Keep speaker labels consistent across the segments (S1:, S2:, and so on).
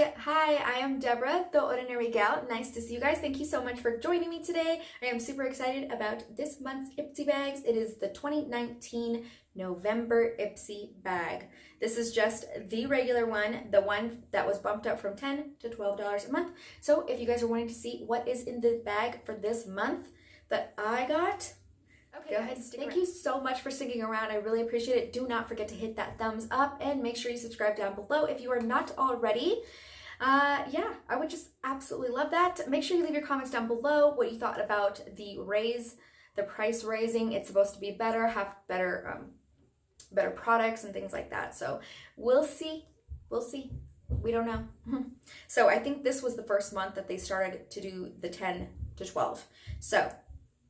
S1: Hi, I am Deborah, the Ordinary Gal. Nice to see you guys. Thank you so much for joining me today. I am super excited about this month's Ipsy bags. It is the 2019 November Ipsy bag. This is just the regular one, the one that was bumped up from $10 to $12 a month. So if you guys are wanting to see what is in the bag for this month that I got, okay, go ahead. Thank you so much for sticking around. I really appreciate it. Do not forget to hit that thumbs up and make sure you subscribe down below if you are not already. Yeah, I would just absolutely love that. Make sure you leave your comments down below what you thought about the raise, the price raising. It's supposed to be better, have better products and things like that. So we'll see. We'll see. We don't know. So I think this was the first month that they started to do the 10 to 12. So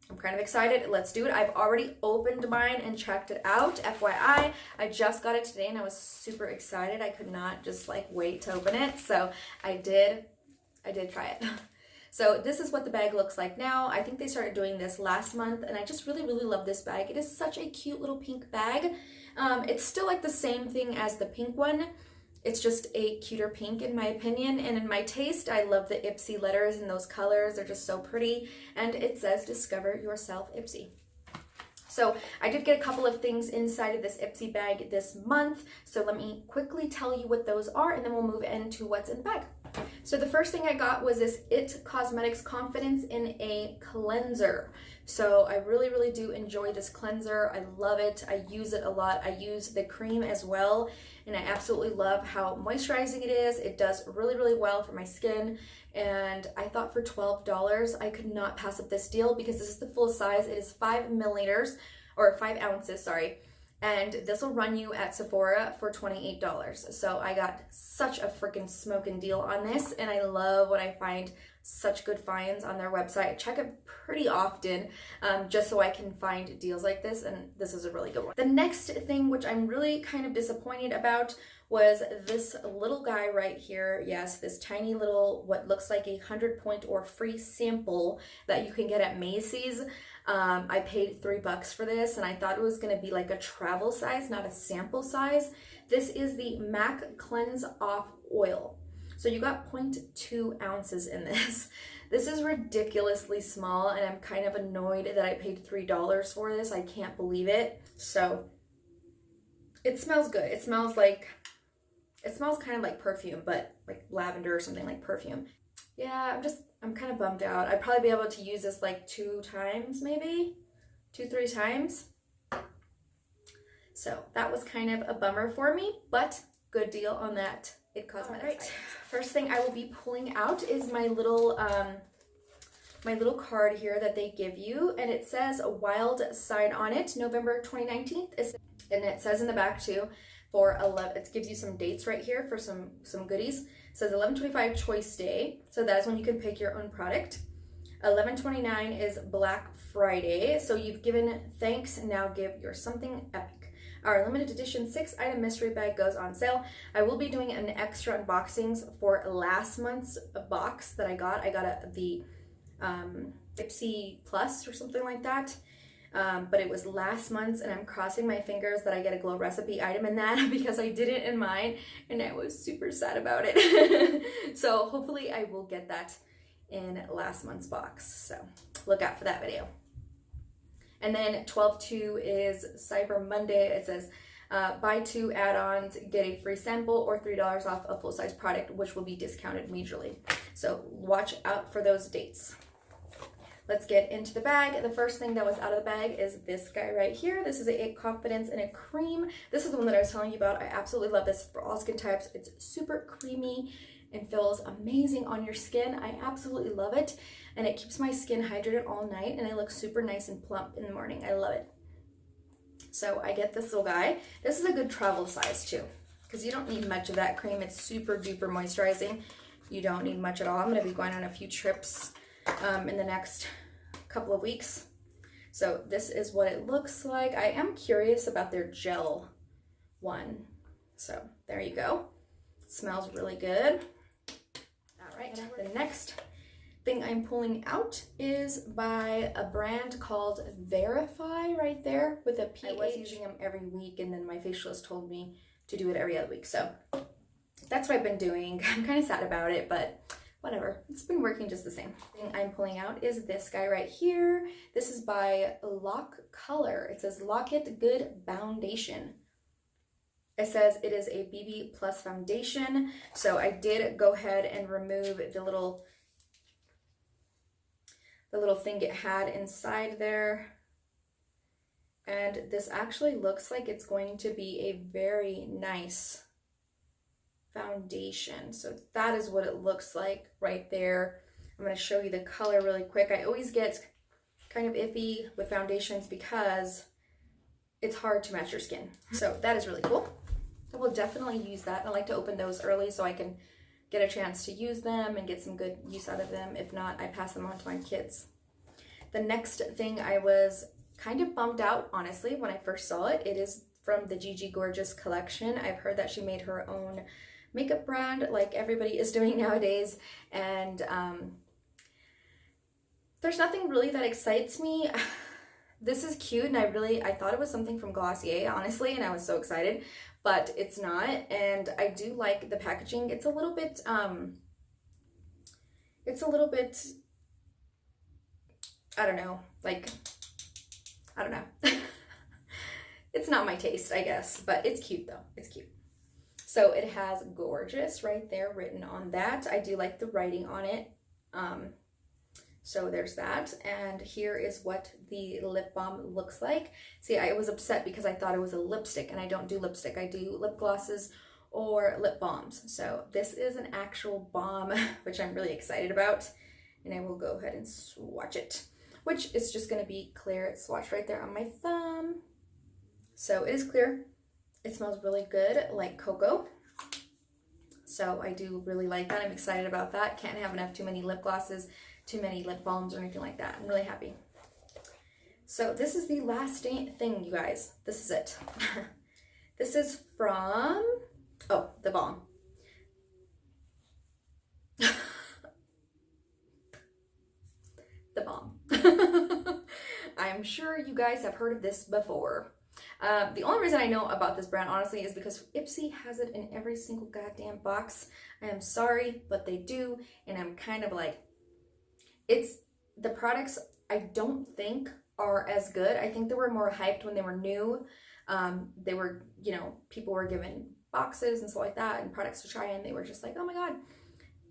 S1: I'm kind of excited. Let's do it. I've already opened mine and checked it out. FYI, I just got it today and I was super excited. I could not just like wait to open it. So I did try it. So this is what the bag looks like now. I think they started doing this last month and I just really love this bag. It is such a cute little pink bag. It's still like the same thing as the pink one. It's just a cuter pink in my opinion, and in my taste. I love the Ipsy letters and those colors. They're just so pretty, and it says discover yourself Ipsy. So I did get a couple of things inside of this Ipsy bag this month, so let me quickly tell you what those are and then we'll move into what's in the bag. So the first thing I got was this It Cosmetics Confidence in a Cleanser. So I really do enjoy this cleanser. I love it. I use it a lot. I use the cream as well, and I absolutely love how moisturizing it is. It does really well for my skin, and I thought for $12 I could not pass up this deal because this is the full size. It is 5 milliliters, or 5 ounces, sorry. And this will run you at Sephora for $28. So I got such a freaking smoking deal on this, and I love when I find such good finds on their website. I check it pretty often just so I can find deals like this, and this is a really good one. The next thing, which I'm really kind of disappointed about, was this little guy right here. Yes, this tiny little, what looks like a 100-point or free sample that you can get at Macy's. I paid $3 for this, and I thought it was going to be like a travel size, not a sample size. This is the MAC Cleanse Off Oil. So you got 0.2 ounces in this. This is ridiculously small, and I'm kind of annoyed that I paid $3 for this. I can't believe it. So it smells good. It smells kind of like perfume, but like lavender or something like perfume. Yeah, I'm kind of bummed out. I'd probably be able to use this like 2 times, maybe 2-3 times. So that was kind of a bummer for me, but good deal on that It Cosmetics. Right. First thing I will be pulling out is my little card here that they give you, and it says a Wild Side on it, November 2019, and it says in the back too, for 11, it gives you some dates right here for some goodies. It says 11/25 Choice Day, so that is when you can pick your own product. 11/29 is Black Friday, so you've given thanks, and now give your something epic. Our limited edition 6-item mystery bag goes on sale. I will be doing an extra unboxings for last month's box that I got. I got the Ipsy Plus or something like that. But it was last month's, and I'm crossing my fingers that I get a Glow recipe item in that because I didn't in mine, and I was super sad about it. So hopefully I will get that in last month's box. So look out for that video. And then 12/2 is Cyber Monday. It says buy 2 add-ons, get a free sample, or $3 off a full-size product, which will be discounted majorly. So watch out for those dates. Let's get into the bag. The first thing that was out of the bag is this guy right here. This is a It Confidence in a Cream. This is the one that I was telling you about. I absolutely love this for all skin types. It's super creamy and feels amazing on your skin. I absolutely love it. And it keeps my skin hydrated all night, and I look super nice and plump in the morning. I love it. So I get this little guy. This is a good travel size too, because you don't need much of that cream. It's super duper moisturizing. You don't need much at all. I'm gonna be going on a few trips in the next couple of weeks. So this is what it looks like. I am curious about their gel one. So there you go. It smells really good. All right, the next thing I'm pulling out is by a brand called Verify right there with a PH. I was using them every week, and then my facialist told me to do it every other week. So that's what I've been doing. I'm kind of sad about it, but whatever. It's been working just the same. The thing I'm pulling out is this guy right here. This is by Lock Color. It says Lock It Good Foundation. It says it is a BB Plus foundation. So I did go ahead and remove the little thing it had inside there. And this actually looks like it's going to be a very nice foundation. So that is what it looks like right there. I'm going to show you the color really quick. I always get kind of iffy with foundations because it's hard to match your skin. So that is really cool. I will definitely use that. I like to open those early so I can get a chance to use them and get some good use out of them. If not, I pass them on to my kids. The next thing I was kind of bummed out, honestly, when I first saw it. It is from the Gigi Gorgeous collection. I've heard that she made her own makeup brand like everybody is doing nowadays, and there's nothing really that excites me. This is cute, and I thought it was something from Glossier, honestly, and I was so excited, but it's not. And I do like the packaging. It's a little bit I don't know, like, I don't know. It's not my taste, I guess, but it's cute though. It's cute. So it has Gorgeous right there written on that. I do like the writing on it. So there's that. And here is what the lip balm looks like. See, I was upset because I thought it was a lipstick, and I don't do lipstick. I do lip glosses or lip balms. So this is an actual balm, which I'm really excited about. And I will go ahead and swatch it, which is just gonna be clear. It's swatched right there on my thumb. So it is clear. It smells really good, like cocoa. So I do really like that. I'm excited about that. Can't have enough too many lip glosses, too many lip balms or anything like that. I'm really happy. So this is the last thing, you guys. This is it. This is from, oh, the balm. The balm. I'm sure you guys have heard of this before. The only reason I know about this brand, honestly, is because Ipsy has it in every single goddamn box. I am sorry, but they do, and I'm kind of like, the products I don't think are as good. I think they were more hyped when they were new. They were, you know, people were given boxes and stuff like that and products to try, and they were just like, oh my god.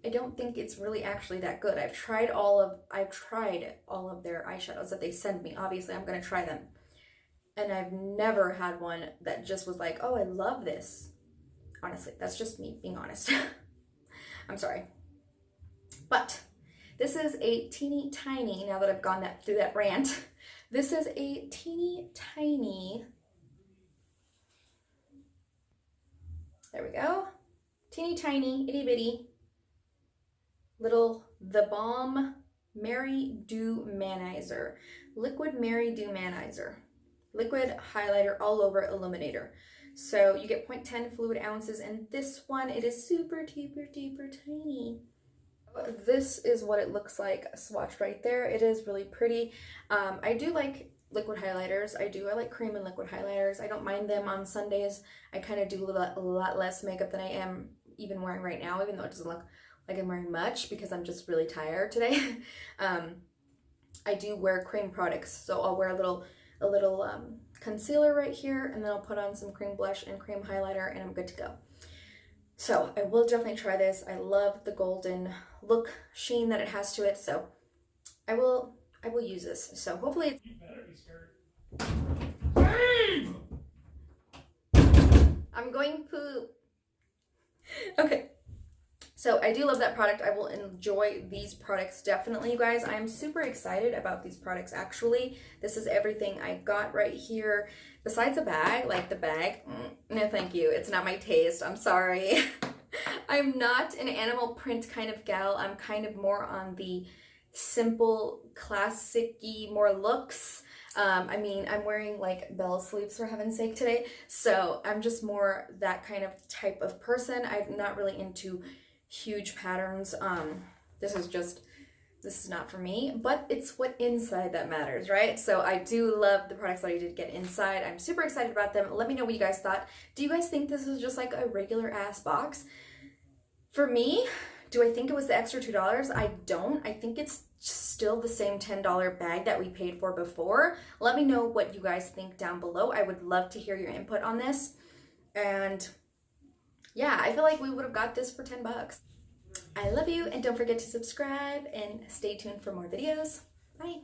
S1: I don't think it's really actually that good. I've tried all of their eyeshadows that they send me. Obviously, I'm gonna try them. And I've never had one that just was like, oh, I love this. Honestly, that's just me being honest. I'm sorry. But this is a teeny tiny, now that I've gone through that rant, this is a teeny tiny, there we go, teeny tiny, itty bitty, little The Balm Mary Dew Manizer. Liquid Mary Dew Manizer. Liquid highlighter all over illuminator. So you get 0.10 fluid ounces, and this one, it is super duper tiny. This is what it looks like swatched right there. It is really pretty. I do like liquid highlighters. I like cream and liquid highlighters. I don't mind them on Sundays. I kind of do a lot less makeup than I am even wearing right now, even though it doesn't look like I'm wearing much because I'm just really tired today. I do wear cream products, so I'll wear a little concealer right here, and then I'll put on some cream blush and cream highlighter, and I'm good to go. So I will definitely try this. I love the golden look sheen that it has to it, so I will use this. So hopefully it's... You better be scared. I'm going poop. Okay. So I do love that product. I will enjoy these products definitely, you guys. I'm super excited about these products, actually. This is everything I got right here. Besides the bag, like the bag, no thank you. It's not my taste. I'm sorry. I'm not an animal print kind of gal. I'm kind of more on the simple, classic-y, more looks. I mean, I'm wearing like bell sleeves for heaven's sake today. So I'm just more that kind of type of person. I'm not really into huge patterns. This is not for me, but it's what inside that matters, right? So I do love the products that I did get inside. I'm super excited about them. Let me know what you guys thought. Do you guys think this is just like a regular ass box? For me, do I think it was the extra $2? I don't. I think it's still the same $10 bag that we paid for before. Let me know what you guys think down below. I would love to hear your input on this. And yeah, I feel like we would have got this for 10 bucks. I love you, and don't forget to subscribe and stay tuned for more videos. Bye.